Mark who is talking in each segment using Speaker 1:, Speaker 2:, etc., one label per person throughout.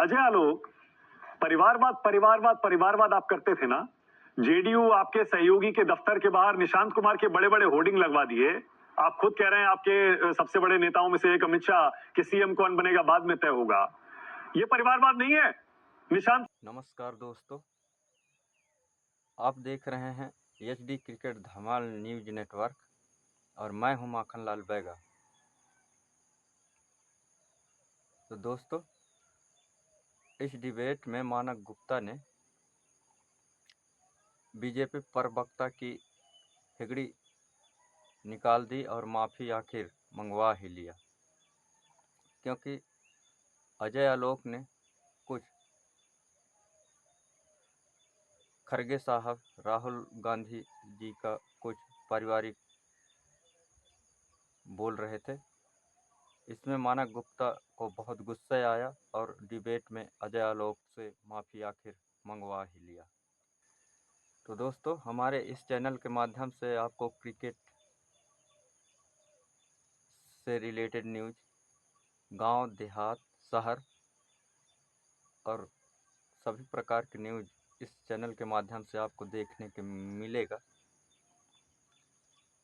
Speaker 1: अजय आलोक, परिवारवाद आप करते थे ना। जेडीयू आपके सहयोगी के दफ्तर के बाहर निशांत कुमार के बड़े बड़े होर्डिंग लगवा दिए। आप खुद कह रहे हैं आपके सबसे बड़े नेताओं में से एक अमित शाह कि सीएम कौन बनेगा बाद में तय होगा। ये परिवारवाद नहीं है निशांत।
Speaker 2: नमस्कार दोस्तों, आप देख रहे हैं एचडी क्रिकेट धमाल न्यूज नेटवर्क और मैं हूं माखनलाल बैगा। तो दोस्तों, इस डिबेट में मानक गुप्ता ने बीजेपी प्रवक्ता की हिगड़ी निकाल दी और माफ़ी आखिर मंगवा ही लिया, क्योंकि अजय आलोक ने कुछ खरगे साहब राहुल गांधी जी का कुछ पारिवारिक बोल रहे थे। इसमें मानक गुप्ता को बहुत गुस्सा आया और डिबेट में अजय आलोक से माफ़ी आखिर मंगवा ही लिया। तो दोस्तों, हमारे इस चैनल के माध्यम से आपको क्रिकेट से रिलेटेड न्यूज़, गांव, देहात, शहर और सभी प्रकार की न्यूज़ इस चैनल के माध्यम से आपको देखने को मिलेगा।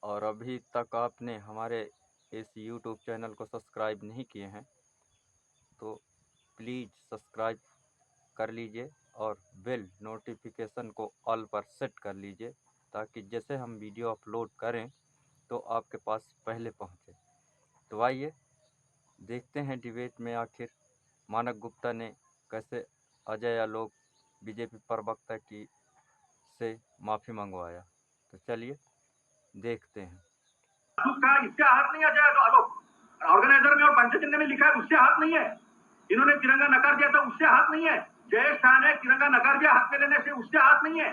Speaker 2: और अभी तक आपने हमारे इस YouTube चैनल को सब्सक्राइब नहीं किए हैं तो प्लीज़ सब्सक्राइब कर लीजिए और बेल नोटिफिकेशन को ऑल पर सेट कर लीजिए, ताकि जैसे हम वीडियो अपलोड करें तो आपके पास पहले पहुंचे। तो आइए देखते हैं डिबेट में आखिर मानक गुप्ता ने कैसे अजय आलोक बीजेपी प्रवक्ता की से माफ़ी मंगवाया। तो चलिए देखते हैं।
Speaker 3: का इससे हाथ नहीं आ जाएगा। आलोक ऑर्गेनाइजर में और पंचचिन्ह में लिखा है, उससे हाथ नहीं है। इन्होंने तिरंगा नकार दिया था, उससे हाथ नहीं है। जय शाह ने तिरंगा नकार दिया हाथ में लेने से, उससे हाथ नहीं है।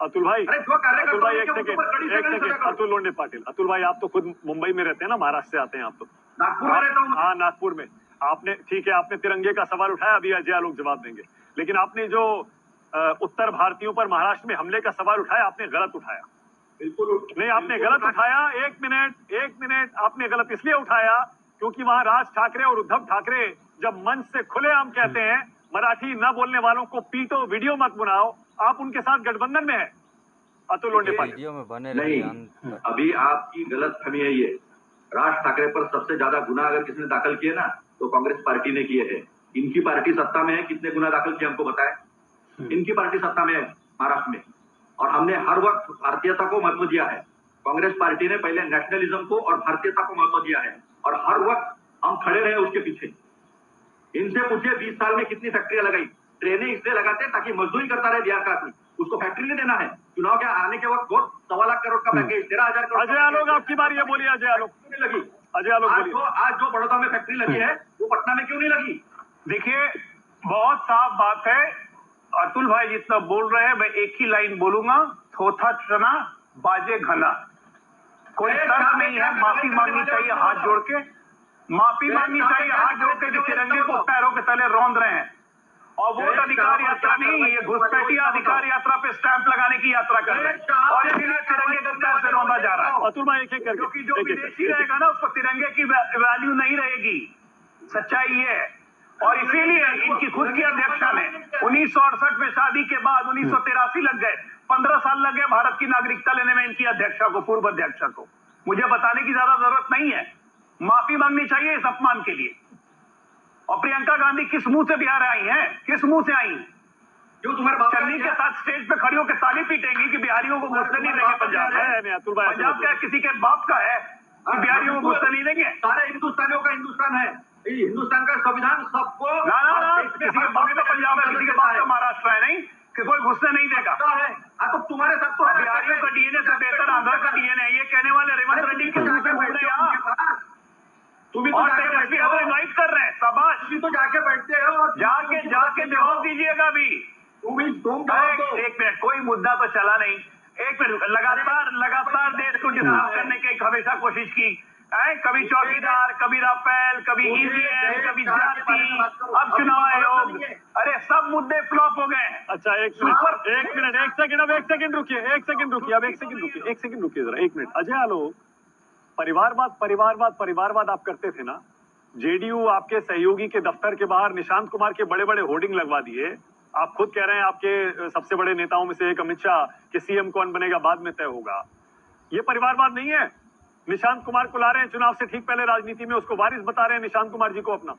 Speaker 1: अतुल भाई,
Speaker 3: अरे जो
Speaker 1: अतुल भाई एक सेकंड, अतुल लोंडे पाटिल। अतुल भाई, आप तो खुद मुंबई में रहते हैं ना, महाराष्ट्र से आते हैं आप तो।
Speaker 3: नागपुर में रहता हूँ।
Speaker 1: हाँ, नागपुर में। आपने ठीक है, आपने तिरंगे का सवाल उठाया, अभी अजय आलोक जवाब देंगे। लेकिन आपने जो उत्तर भारतीयों पर महाराष्ट्र में हमले का सवाल उठाया, आपने गलत उठाया।
Speaker 3: बिल्कुल
Speaker 1: नहीं, आपने गलत उठाया। एक मिनट, आपने गलत इसलिए उठाया क्योंकि वहां राज ठाकरे और उद्धव ठाकरे जब मंच से खुलेआम कहते हैं मराठी न बोलने वालों को पीटो, वीडियो मत बनाओ, आप उनके साथ गठबंधन में है। अतुल लोंडे पाटिल,
Speaker 2: वीडियो में बने
Speaker 3: नहीं, अभी आपकी गलत फहमी है। ये राज ठाकरे पर सबसे ज्यादा गुना अगर किसने दाखिल किए ना तो कांग्रेस पार्टी ने किए हैं। इनकी पार्टी सत्ता में है, कितने गुना दाखिल किए हमको बताएं। इनकी पार्टी सत्ता में है महाराष्ट्र में, और हमने हर वक्त भारतीयता को महत्व दिया है। कांग्रेस पार्टी ने पहले नेशनलिज्म को और भारतीयता को महत्व दिया है, और हर वक्त हम खड़े रहे उसके पीछे। इनसे पूछिए 20 साल में कितनी फैक्ट्रियां लगाई। ट्रेनें इसलिए लगाते हैं ताकि मजदूरी करता रहे बिहार का आदमी, उसको फैक्ट्री नहीं देना है। चुनाव के आने के वक्त बहुत 1.25 लाख करोड़ का पैकेज, 13,000 करोड़।
Speaker 1: अजय आलोक, आपकी बारी है, बोलिए अजय आलोक।
Speaker 3: क्यों नहीं लगी?
Speaker 1: अजय आलोक बोलिए।
Speaker 3: आज जो बड़ौदा में फैक्ट्री लगी है वो पटना में क्यों नहीं लगी?
Speaker 4: देखिए, बहुत साफ बात है। अतुल भाई जितना बोल रहे हैं, मैं एक ही लाइन बोलूंगा, थोथा चना बाजे घना। कोई तर्क नहीं है। माफी मांगनी चाहिए हाथ जोड़ के, माफी मांगनी चाहिए हाथ जोड़ के जो तिरंगे को पैरों के तले रौंद रहे हैं। और वोट अधिकार यात्रा नहीं, ये घुसपैठिया अधिकार यात्रा पे स्टैंप लगाने की यात्रा कर रहे हैं, और इसीलिए तिरंगे को पैर से रौंदा जा रहा है।
Speaker 1: अतुल भाई एक एक करके,
Speaker 4: क्योंकि जो विदेशी रहेगा ना, उसको तिरंगे की वैल्यू नहीं रहेगी। सच्चाई ये है। और इसीलिए इनकी खुद की अध्यक्षा ने 1968 में शादी के बाद 1983 लग गए, 15 साल लग गए भारत की नागरिकता लेने में इनकी अध्यक्षा को, पूर्व अध्यक्षा को। मुझे बताने की ज्यादा जरूरत नहीं है। माफी मांगनी चाहिए इस अपमान के लिए। और प्रियंका गांधी किस मुंह से बिहार आई हैं? किस मुंह से आई?
Speaker 3: जो तुम्हारे
Speaker 4: चन्नी के साथ स्टेज पे खड़ी होकर ताली पीटेंगी कि बिहारियों को घुसने नहीं देंगे पंजाब में?
Speaker 1: अतुल भाई,
Speaker 4: पंजाब क्या किसी के बाप का है कि बिहारियों को घुसने नहीं देंगे?
Speaker 3: सारे हिंदुस्तानियों का हिंदुस्तान है। हिंदुस्तान का संविधान सबको,
Speaker 4: ना, किसी के बाप का पंजाब है, किसी के बाप का महाराष्ट्र है, नहीं कि कोई घुसने नहीं देगा।
Speaker 3: तो तुम्हारे साथ तो
Speaker 4: बिहारियों का डीएनए से बेहतर आंध्र का डीएनए है, ये कहने वाले रेवंत रेड्डी के मुंह से बोल रहे हैं।
Speaker 3: तुम्हें
Speaker 4: और तेजस्वी यादव इनवाइट कर रहे हैं, शाबाश।
Speaker 3: तो जाके बैठते हो और
Speaker 4: जाके जवाब दीजिएगा भी।
Speaker 3: तुम
Speaker 4: एक मिनट, कोई मुद्दा तो चला नहीं। एक मिनट, लगातार देश को डिस्टर्ब करने की हमेशा कोशिश की है। कभी चौकीदार, कभी राफेल, कभी ईवीएम, कभी जाति, अब चुनाव आयोग। अरे सब मुद्दे फ्लॉप हो गए।
Speaker 1: अच्छा, एक सेकंड, अब एक सेकंड रुकिए, अब एक सेकंड रुकिए जरा, 1 मिनट। अजय आलोक, परिवारवाद आप करते थे ना। जेडीयू आपके सहयोगी के दफ्तर के बाहर निशांत कुमार के बड़े बड़े होर्डिंग लगवा दिए। आप खुद कह रहे हैं आपके सबसे बड़े नेताओं में से एक अमित शाह कि सीएम कौन बनेगा बाद में तय होगा। ये परिवारवाद नहीं है। निशांत कुमार को ला रहे हैं चुनाव से ठीक पहले राजनीति में, उसको वारिस बता रहे हैं निशांत कुमार जी को अपना।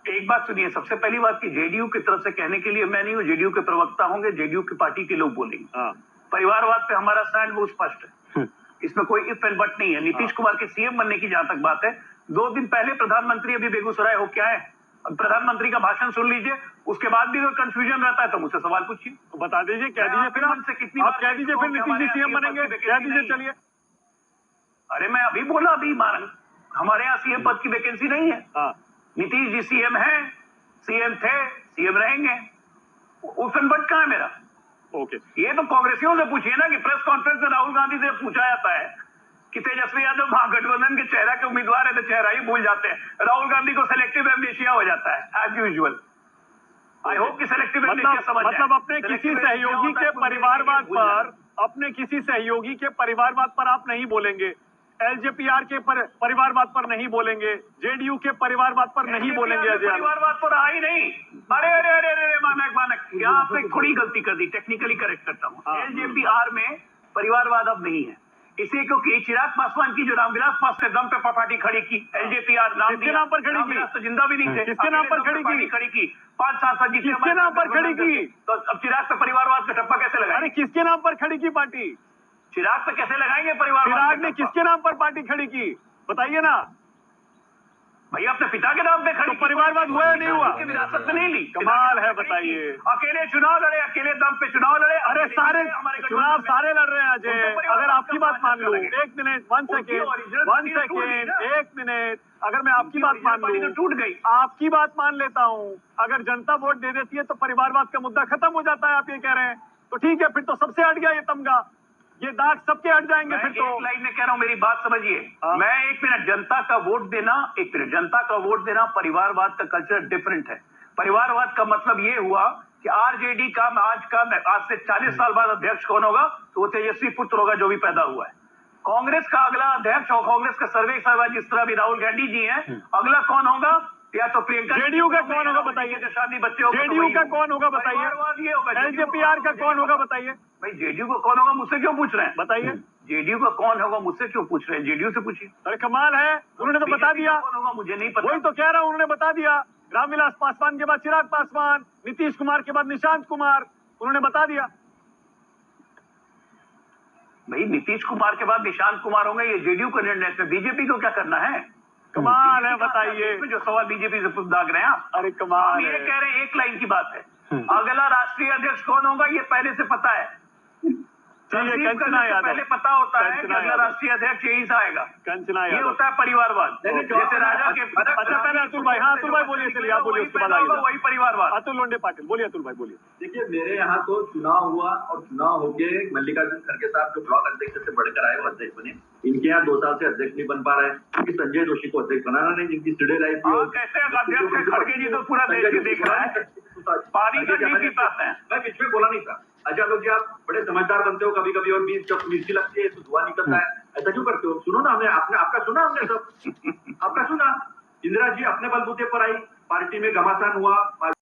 Speaker 4: एक बात सुनिए, सबसे पहली बात कि जेडीयू की तरफ से कहने के लिए मैं नहीं हूं, जेडीयू के प्रवक्ता होंगे, जेडीयू की पार्टी के लोग बोलेंगे।
Speaker 1: हाँ।
Speaker 4: परिवारवाद पे हमारा स्टैंड बहुत स्पष्ट है, इसमें कोई इफ एंड बट नहीं है। नीतीश कुमार के सीएम बनने की जहां तक बात है, 2 दिन पहले प्रधानमंत्री अभी बेगूसराय हो क्या है, अब प्रधानमंत्री का भाषण सुन लीजिए, उसके बाद भी अगर कंफ्यूजन रहता है तो मुझसे सवाल पूछिए,
Speaker 1: तो बता दीजिए, कह दीजिए फिर
Speaker 4: से कितनी
Speaker 1: आप कह दीजिए फिर नीतीश जी सीएम बनेंगे, कह दीजिए चलिए।
Speaker 4: अरे मैं अभी बोला, अभी हमारे यहाँ सीएम पद की वैकेंसी नहीं है।
Speaker 1: हाँ।
Speaker 4: नीतीश जी सीएम है, सीएम थे, सीएम रहेंगे, उफ एंड बट कहां है मेरा?
Speaker 1: ओके।
Speaker 4: ये तो कांग्रेसियों से पूछिए ना कि प्रेस कॉन्फ्रेंस में राहुल गांधी से पूछा जाता है कि तेजस्वी यादव महागठबंधन के चेहरा के उम्मीदवार है, तो चेहरा ही भूल जाते हैं। राहुल गांधी को सेलेक्टिव एमनेशिया हो जाता है एज यूजुअल। आई होप कि सेलेक्टिव एमनेशिया समझ जाए।
Speaker 1: मतलब अपने किसी सहयोगी के परिवारवाद पर, अपने किसी सहयोगी के परिवारवाद पर आप नहीं बोलेंगे, एलजेपीआर के परिवारवाद पर नहीं बोलेंगे, जेडीयू के परिवारवाद पर नहीं बोलेंगे।
Speaker 4: परिवारवाद तो रहा ही नहीं। अरे अरे अरे अरे मानक यहाँ पे थोड़ी गलती कर दी, टेक्निकली करेक्ट करता हूँ। एलजेपीआर में परिवारवाद अब नहीं है, इसे क्योंकि चिराग पासवान की जो रामविलास पासवान दम पे पार्टी खड़ी की, एलजेपीआर नाम
Speaker 1: किसके नाम पर खड़ी की?
Speaker 4: तो जिंदा भी नहीं थे।
Speaker 1: किसके नाम पर खड़ी की?
Speaker 4: 5 सांसद जीते,
Speaker 1: किसके नाम पर खड़ी की?
Speaker 4: तो अब चिराग पे परिवारवाद का ठप्पा कैसे लगाएंगे?
Speaker 1: अरे किसके नाम पर खड़ी की पार्टी?
Speaker 4: चिराग पे कैसे लगाएंगे परिवारवाद?
Speaker 1: चिराग ने किसके नाम पर पार्टी खड़ी की बताइए ना।
Speaker 4: भैया अपने पिता के नाम पे खड़ी,
Speaker 1: तो परिवारवाद हुआ या नहीं हुआ?
Speaker 4: विरासत में नहीं ली।
Speaker 1: कमाल है, बताइए।
Speaker 4: अकेले चुनाव लड़े, अकेले दम पे चुनाव लड़े।
Speaker 1: अरे सारे चुनाव सारे लड़ रहे हैं अजय। अगर आपकी बात मान लूं, 1 मिनट 1 सेकेंड 1 मिनट, अगर मैं आपकी बात मान लूं,
Speaker 4: टूट गई।
Speaker 1: आपकी बात मान लेता हूं, अगर जनता वोट दे देती है तो परिवारवाद का मुद्दा खत्म हो जाता है, आप ये कह रहे हैं, तो ठीक है, फिर तो सबसे हट गया ये तमगा, ये दाग सबके हट जाएंगे फिर तो।
Speaker 4: एक लाइन में कह रहा हूं, मेरी बात समझिए। मैं 1 मिनट, जनता का वोट देना, 1 मिनट, जनता का वोट देना, परिवारवाद का कल्चर डिफरेंट है। परिवारवाद का मतलब ये हुआ कि आरजेडी का आज से 40 साल बाद अध्यक्ष कौन होगा, तो वो तेजस्वी पुत्र होगा जो भी पैदा हुआ है। कांग्रेस का अगला अध्यक्ष और कांग्रेस का सर्वे जिस तरह भी राहुल गांधी जी हैं, अगला कौन होगा? या तो प्रियंका।
Speaker 1: जेडीयू का कौन होगा बताइए?
Speaker 4: शादी बच्चे होगा,
Speaker 1: जेडीयू का कौन होगा बताइए? एलजेपीआर का कौन होगा बताइए?
Speaker 4: भाई जेडीयू का कौन होगा मुझसे क्यों पूछ रहे हैं?
Speaker 1: बताइए।
Speaker 4: जेडीयू का कौन होगा मुझसे क्यों पूछ रहे हैं? जेडीयू से पूछिए।
Speaker 1: अरे कमाल है, उन्होंने तो बता दिया।
Speaker 4: कौन होगा मुझे नहीं पता।
Speaker 1: वही तो कह रहा हूं, उन्होंने बता दिया। रामविलास पासवान के बाद चिराग पासवान, नीतीश कुमार के बाद निशांत कुमार, उन्होंने बता दिया।
Speaker 4: भाई नीतीश कुमार के बाद निशांत कुमार होंगे, ये जेडीयू का निर्णय है, बीजेपी को क्या करना है?
Speaker 1: कमाल है, बताइए।
Speaker 4: जो सवाल बीजेपी से दाग रहे हैं आप।
Speaker 1: अरे कमाल
Speaker 4: ये
Speaker 1: है।
Speaker 4: कह रहे हैं, एक लाइन की बात है, अगला राष्ट्रीय अध्यक्ष कौन होगा ये पहले से पता है।
Speaker 1: कंचना यादव
Speaker 4: पहले पता होता है कि अगला राष्ट्रीय अध्यक्ष यही से आएगा।
Speaker 1: कंचना
Speaker 4: ये
Speaker 1: यादव
Speaker 4: होता है परिवारवाद। जैसे राजा के
Speaker 1: अच्छा, पहले अतुल भाई, हाँ अतुल भाई बोलिए, चलिए आप बोलिए, उसके बाद आइए।
Speaker 4: वही परिवारवाद।
Speaker 1: अतुल लोंडे पाटिल बोलिए, अतुल भाई बोलिए।
Speaker 3: देखिए, मेरे यहाँ तो चुनाव हुआ और चुनाव होके मल्लिकार्जुन खड़गे साहब जो ब्लॉक अध्यक्ष से बढ़कर आए वो अध्यक्ष बने। इनके यहाँ 2 साल से अध्यक्ष नहीं बन पा रहे हैं क्योंकि संजय जोशी को अध्यक्ष बनाना नहीं, जिनकी सिड़े लाई थी।
Speaker 4: कैसे अध्यक्ष? खड़गे जी तो पूरा देश देख रहा है, पानी का नहीं पी पाते हैं।
Speaker 3: मैं बीच में बोला नहीं था। अच्छा लोग जी, आप बड़े समझदार बनते हो कभी कभी, और बीच जब मिर्ची लगती है तो धुआं निकलता है, ऐसा क्यों करते हो? सुनो ना, हमने आपका सुना, हमने सब आपका सुना। इंदिरा जी अपने बलबूते पर आई, पार्टी में घमासान हुआ।